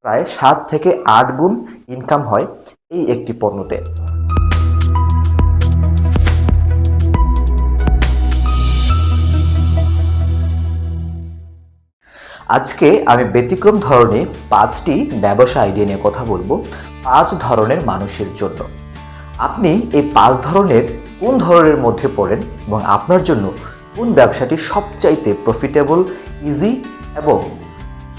প্রায় 7 থেকে 8 গুণ ইনকাম হয় এই একটি পণ্যতে। আজকে আমি ব্যতিক্রম ধরনের 5টি ব্যবসা আইডিয়া নিয়ে কথা বলবো 5 ধরনের মানুষের জন্য। আপনি এই 5 ধরনের কোন ধরনের মধ্যে পড়েন এবং আপনার জন্য কোন ব্যবসাটি সবচাইতে প্রফিটেবল, ইজি এবং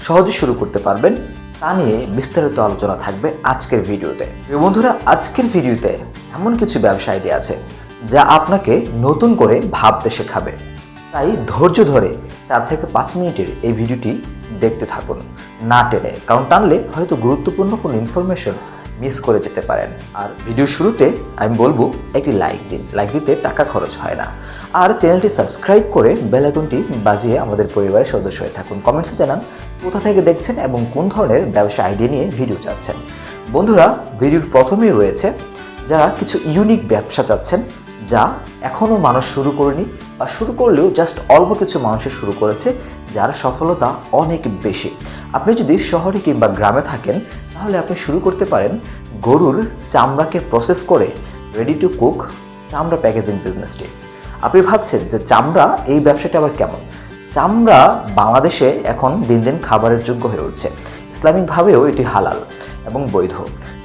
সহজে শুরু করতে পারবেন তা নিয়ে বিস্তারিত আলোচনা থাকবে আজকের ভিডিওতে। বন্ধুরা, আজকের ভিডিওতে এমন কিছু ব্যবসা আইডিয়া আছে যা আপনাকে নতুন করে ভাবতে শেখাবে। তাই ধৈর্য ধরে 4 থেকে 5 মিনিটের এই ভিডিওটি দেখতে থাকুন, না টেনে, কারণ টানলে হয়তো গুরুত্বপূর্ণ কোনো ইনফরমেশন মিস করে যেতে পারেন। আর ভিডিওর শুরুতে আমি বলবো একটি লাইক দিন। লাইক দিতে টাকা খরচ হয় না। আর চ্যানেলটি সাবস্ক্রাইব করে বেল আইকনটি বাজিয়ে আমাদের পরিবারের সদস্য হয়ে থাকুন। কমেন্টসে জানান কোথা থেকে দেখছেন এবং কোন ধরনের ব্যবসা আইডিয়া নিয়ে ভিডিও চাচ্ছেন। বন্ধুরা, ভিডিওর প্রথমেই রয়েছে যারা কিছু ইউনিক ব্যবসা চাচ্ছেন যা এখনও মানুষ শুরু করেনি, বা শুরু করলেও জাস্ট অল্প কিছু মানুষের শুরু করেছে, যার সফলতা অনেক বেশি। আপনি যদি শহরে কিংবা গ্রামে থাকেন তাহলে আপনি শুরু করতে পারেন গরুর চামড়াকে প্রসেস করে রেডি টু কুক চামড়া প্যাকেজিং বিজনেসটি। আপনি ভাবছেন যে চামড়া, এই ব্যবসাটা আবার কেমন? চামড়া বাংলাদেশে এখন দিন দিন খাবারের যোগ্য হয়ে উঠছে। ইসলামিকভাবেও এটি হালাল এবং বৈধ।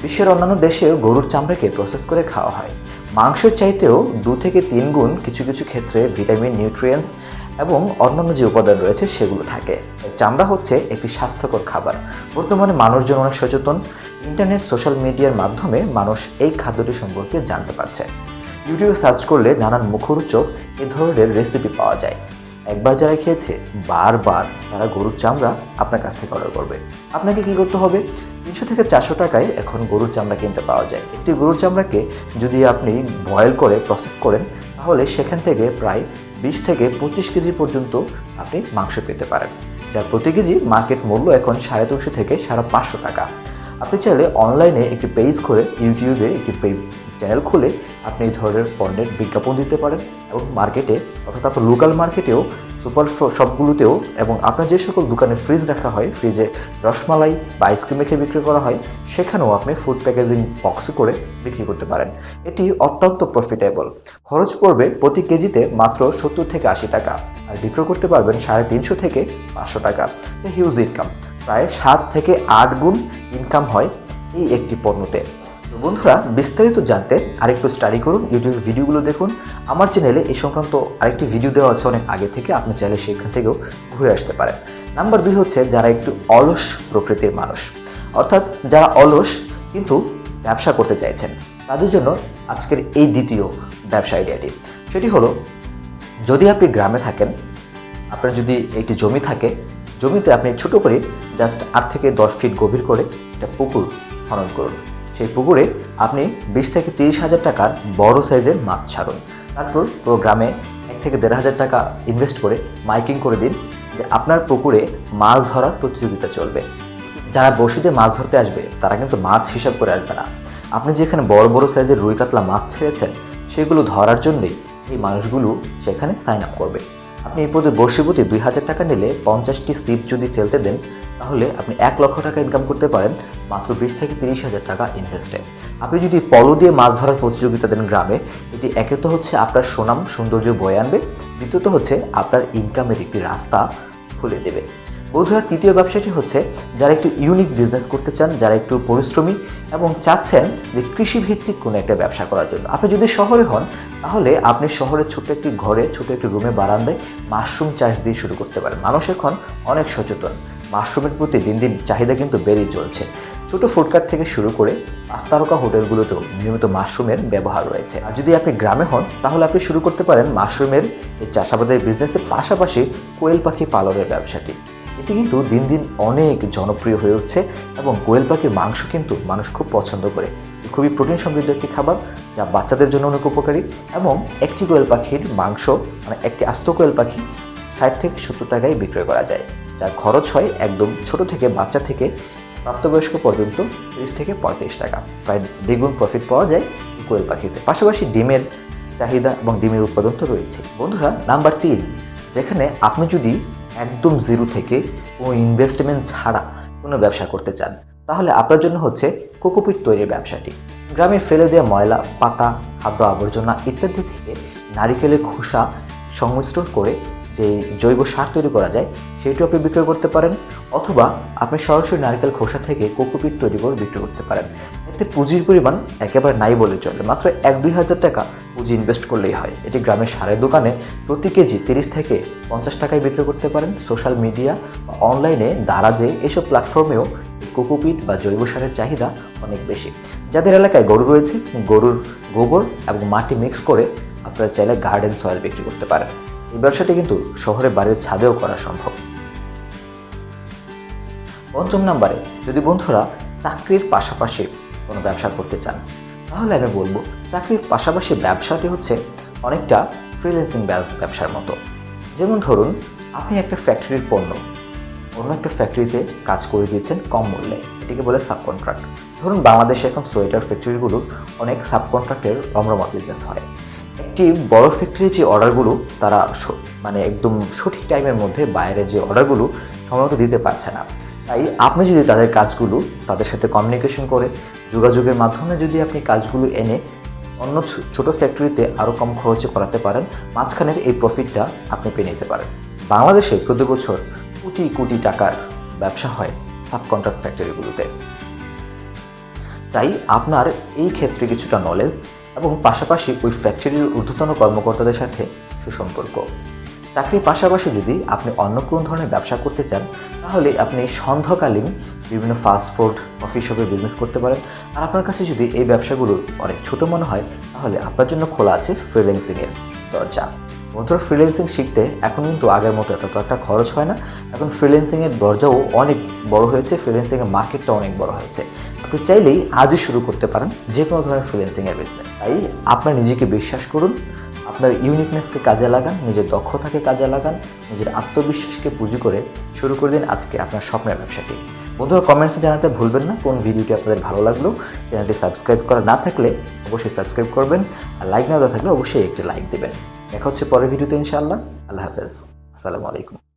বিশ্বের অন্যান্য দেশেও গরুর চামড়াকে প্রসেস করে খাওয়া হয়। মাংসের চাইতেও 2 থেকে 3 গুণ কিছু কিছু ক্ষেত্রে ভিটামিন, নিউট্রিয়েন্টস এবং অন্যান্য যে উপাদান রয়েছে সেগুলো থাকে। চামড়া হচ্ছে একটি স্বাস্থ্যকর খাবার। বর্তমানে মানুষজন অনেক সচেতন। ইন্টারনেট, সোশ্যাল মিডিয়ার মাধ্যমে মানুষ এই খাদ্যটি সম্পর্কে জানতে পারছে। ইউটিউবে সার্চ করলে নানান মুখরোচক এ ধরনের রেসিপি পাওয়া যায়। একবার যারা খেয়েছে বারবার তারা গরুর চামড়া আপনার কাছ থেকে অর্ডার করবে। আপনাকে কি করতে হবে? 300 থেকে 400 টাকায় এখন গরুর চামড়া কিনতে পাওয়া যায়। একটি গরুর চামড়াকে যদি আপনি বয়েল করে প্রসেস করেন তাহলে সেখান থেকে প্রায় 20 থেকে 25 কেজি পর্যন্ত আপনি মাংস পেতে পারেন, যার প্রতি কেজি মার্কেট মূল্য এখন 350 থেকে 550 টাকা। আপনি চাইলে অনলাইনে একটি পেজ করে ইউটিউবে একটি চ্যানেল খুলে আপনি এই ধরনের পণ্যের বিজ্ঞাপন দিতে পারেন এবং মার্কেটে, অর্থাৎ আপনার লোকাল মার্কেটেও, সুপার শপগুলোতেও এবং আপনার যে সকল দোকানে ফ্রিজ রাখা হয়, ফ্রিজে রসমালাই বা আইসক্রিম রেখে বিক্রি করা হয়, সেখানেও আপনি ফুড প্যাকেজিং বক্সে করে বিক্রি করতে পারেন। এটি অত্যন্ত প্রফিটেবল। খরচ পড়বে প্রতি কেজিতে মাত্র 70 থেকে 80 টাকা, আর বিক্রি করতে পারবেন 350 থেকে 500 টাকা। Huge income. প্রায় 7 থেকে 8 গুণ ইনকাম হয় এই একটি পণ্যতে। তো বন্ধুরা, বিস্তারিত জানতে আরেকটু স্টাডি করুন, ইউটিউব ভিডিওগুলো দেখুন। আমার চ্যানেলে এই সংক্রান্ত আরেকটি ভিডিও দেওয়া আছে অনেক আগে থেকে, আপনি চাইলে সেখান থেকেও ঘুরে আসতে পারেন। নাম্বার 2 হচ্ছে যারা একটু অলস প্রকৃতির মানুষ, অর্থাৎ যারা অলস কিন্তু ব্যবসা করতে চাইছেন, তাদের জন্য আজকের এই দ্বিতীয় ব্যবসা আইডিয়াটি। সেটি হলো, যদি আপনি গ্রামে থাকেন, আপনার যদি একটি জমি থাকে, জমিতে আপনি ছোট করে জাস্ট 8 থেকে 10 ফিট গভীর করে একটা পুকুর খনন করুন। সেই পুকুরে আপনি 20 থেকে 30 হাজার টাকার বড় সাইজের মাছ ছাড়ুন। তারপর পুরো গ্রামে 1 থেকে 1.5 হাজার টাকা ইনভেস্ট করে মাইকিং করে দিন যে আপনার পুকুরে মাছ ধরার প্রতিযোগিতা চলবে। যারা বড়শিতে মাছ ধরতে আসবে তারা কিন্তু মাছ হিসাব করে আসবে না। আপনি যেখানে বড় বড় সাইজের রুই কাতলা মাছ ছেড়েছেন সেগুলো ধরার জন্যই এই মানুষগুলো সেখানে সাইন আপ করবে। আপনি এই পদে বড়শি প্রতি 2,000 টাকা নিলে 50টি সিপ যদি ফেলতে দেন তাহলে আপনি 1 লক্ষ টাকা ইনকাম করতে পারেন মাত্র 20 থেকে 30 হাজার টাকা ইনভেস্টে। আপনি যদি পলো দিয়ে মাছ ধরার প্রতিযোগিতা দেন গ্রামে, এটি একে তো হচ্ছে আপনার সুনাম সৌন্দর্য বয়ে আনবে, দ্বিতীয়ত হচ্ছে আপনার ইনকামের একটি রাস্তা খুলে দেবে। বন্ধুরা, তৃতীয় ব্যবসাটি হচ্ছে যারা একটু ইউনিক বিজনেস করতে চান, যারা একটু পরিশ্রমী এবং চাচ্ছেন যে কৃষিভিত্তিক কোনো একটা ব্যবসা করার জন্য। আপনি যদি শহরে হন তাহলে আপনি শহরের ছোট একটি ঘরে, ছোট একটি রুমে, বারান্দায় মাশরুম চাষ দিয়ে শুরু করতে পারেন। মানুষ এখন অনেক সচেতন, মাশরুমের প্রতি দিন দিন চাহিদা কিন্তু বেড়েই চলছে। ছোট ফুডকার্ট থেকে শুরু করে 5 তারকা হোটেলগুলোতেও নিয়মিত মাশরুমের ব্যবহার রয়েছে। আর যদি আপনি গ্রামে হন তাহলে আপনি শুরু করতে পারেন মাশরুমের এই চাষাবাদের বিজনেসের পাশাপাশি কোয়েল পাখি পালনের ব্যবসাটি। এটি কিন্তু দিন দিন অনেক জনপ্রিয় হয়ে উঠছে এবং কোয়েল পাখির মাংস কিন্তু মানুষ খুব পছন্দ করে। খুবই প্রোটিন সমৃদ্ধ একটি খাবার যা বাচ্চাদের জন্য অনেক উপকারী, এবং একটি কোয়েল পাখির মাংস, মানে একটি আস্ত কোয়েল পাখি 60 থেকে 70 টাকায় বিক্রয় করা যায়, যার খরচ হয় একদম ছোট থেকে বাচ্চা থেকে প্রাপ্তবয়স্ক পর্যন্ত 30 থেকে 35 টাকা। প্রায় দ্বিগুণ প্রফিট পাওয়া যায় কোয়েল পাখিতে। পাশাপাশি ডিমের চাহিদা এবং ডিমের উৎপাদন তো রয়েছে। বন্ধুরা, নাম্বার 3, যেখানে আপনি যদি একদম জিরো থেকে কোনো ইনভেস্টমেন্ট ছাড়া কোনো কোনো ব্যবসা করতে চান, তাহলে আপনার জন্য হচ্ছে কোকোপিট তৈরির ব্যবসাটি। গ্রামে ফেলে দেওয়া ময়লা, পাতা, খাদ্য আবর্জনা ইত্যাদি থেকে নারিকেলের খোসা সংমিশ্রণ করে যে জৈব সার তৈরি করা যায় সেইটিও আপনি বিক্রয় করতে পারেন, অথবা আপনি সরাসরি নারকেল খোসা থেকে কোকোপিট তৈরি করে বিক্রি করতে পারেন। এতে পুঁজির পরিমাণ একেবারে নাই বলে চলে, মাত্র 1-2 হাজার টাকা পুঁজি ইনভেস্ট করলেই হয়। এটি গ্রামের সারের দোকানে প্রতি কেজি 30 থেকে 50 টাকায় বিক্রি করতে পারেন। সোশ্যাল মিডিয়া বা অনলাইনে দারাজে এসব প্ল্যাটফর্মেও কোকোপিট বা জৈব সারের চাহিদা অনেক বেশি। যাদের এলাকায় গরু রয়েছে, গরুর গোবর এবং মাটি মিক্স করে আপনারা চাইলে গার্ডেন সয়েল বিক্রি করতে পারেন। এই ব্যবসাটি কিন্তু শহরে বাড়ির ছাদেও করা সম্ভব। 5 নম্বরে, যদি বন্ধুরা চাকরির পাশাপাশি কোনো ব্যবসা করতে চান, তাহলে আমি বলবো চাকরির পাশাপাশি ব্যবসাটি হচ্ছে অনেকটা ফ্রিল্যান্সিং ব্যবসার মতো। যেমন ধরুন, আপনি একটা ফ্যাক্টরির পণ্য অন্য একটা ফ্যাক্টরিতে কাজ করে দিয়েছেন কম মূল্যে, এটিকে বলে সাবকন্ট্রাক্ট। ধরুন বাংলাদেশে এখন সোয়েটার ফ্যাক্টরিগুলোর অনেক সাবকন্ট্রাক্টের রমরমা বিজনেস হয়। একটি বড় ফ্যাক্টরির যে অর্ডারগুলো তারা মানে একদম সঠিক টাইমের মধ্যে বাইরের যে অর্ডারগুলো সময়মতো দিতে পারছে না, তাই আপনি যদি তাদের কাজগুলো তাদের সাথে কমিউনিকেশন করে যোগাযোগের মাধ্যমে যদি আপনি কাজগুলো এনে অন্য ছোট ফ্যাক্টরিতে আরও কম খরচে করাতে পারেন, মাঝখানের এই প্রফিটটা আপনি পেয়ে নিতে পারেন। বাংলাদেশে প্রতি বছর কোটি কোটি টাকার ব্যবসা হয় সাবকন্ট্রাক্ট ফ্যাক্টরিগুলোতে। চাই আপনার এই ক্ষেত্রে কিছুটা নলেজ এবং পাশাপাশি ওই ফ্যাক্টরির ঊর্ধ্বতন কর্মকর্তাদের সাথে সুসম্পর্ক। চাকরির পাশাপাশি যদি আপনি অন্য কোনো ধরনের ব্যবসা করতে চান, তাহলে আপনি সন্ধ্যাকালীন বিভিন্ন ফাস্টফুড কফি শপে বিজনেস করতে পারেন। আর আপনার কাছে যদি এই ব্যবসাগুলো অনেক ছোটো মনে হয়, তাহলে আপনার জন্য খোলা আছে ফ্রিল্যান্সিংয়ের দরজা। বন্ধুরা, ফ্রিল্যান্সিং শিখতে এখন কিন্তু আগের মতো এত একটা খরচ হয় না। এখন ফ্রিল্যান্সিংয়ের দরজাও অনেক বড় হয়েছে, ফ্রিল্যান্সিংয়ের মার্কেটটা অনেক বড় হয়েছে। আপনি চাইলেই আজই শুরু করতে পারেন যে কোনো ধরনের ফ্রিল্যান্সিংয়ের বিজনেস। তাই আপনার নিজেকে বিশ্বাস করুন, আপনার ইউনিকনেসকে কাজে লাগান, নিজের দক্ষতাকে কাজে লাগান, নিজের আত্মবিশ্বাসকে পুঁজি করে শুরু করে দিন আজকে আপনার স্বপ্নের ব্যবসাটি। বন্ধুরা, কমেন্টসে জানাতে ভুলবেন না কোন ভিডিওটি আপনাদের ভালো লাগলো। চ্যানেলটি সাবস্ক্রাইব করা না থাকলে অবশ্যই সাবস্ক্রাইব করবেন, আর লাইক না দেওয়া থাকলে অবশ্যই একটি লাইক দেবেন। দেখা হচ্ছে পরের ভিডিওতে ইনশাআল্লাহ। আল্লাহ হাফেজ, আসসালামু আলাইকুম।